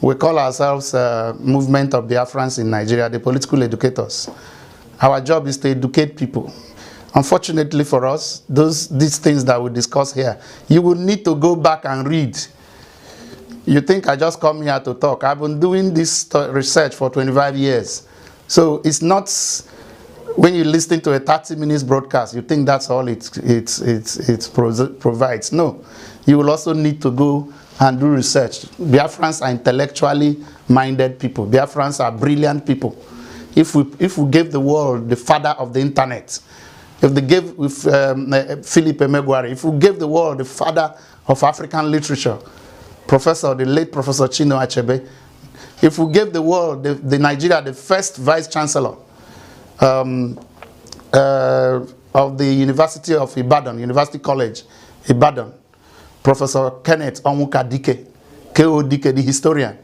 We call ourselves Movement of Biafrans in Nigeria, the political educators. Our job is to educate people. Unfortunately for us, these things that we discuss here, you will need to go back and read. You think I just come here to talk. I've been doing this research for 25 years. So it's not, when you listen to a 30 minutes broadcast, you think that's all it provides. No, you will also need to go and do research. Biafrans are intellectually minded people. Biafrans are brilliant people. If we gave the world the father of the internet, if they gave with Philip Emeagwari, if we gave the world the father of African literature, the late Professor Chino Achebe, if we gave the world, the Nigeria, the first vice chancellor of the University of Ibadan, University College, Ibadan, Professor Kenneth Onwuka Dike, K.O. Dike, the historian,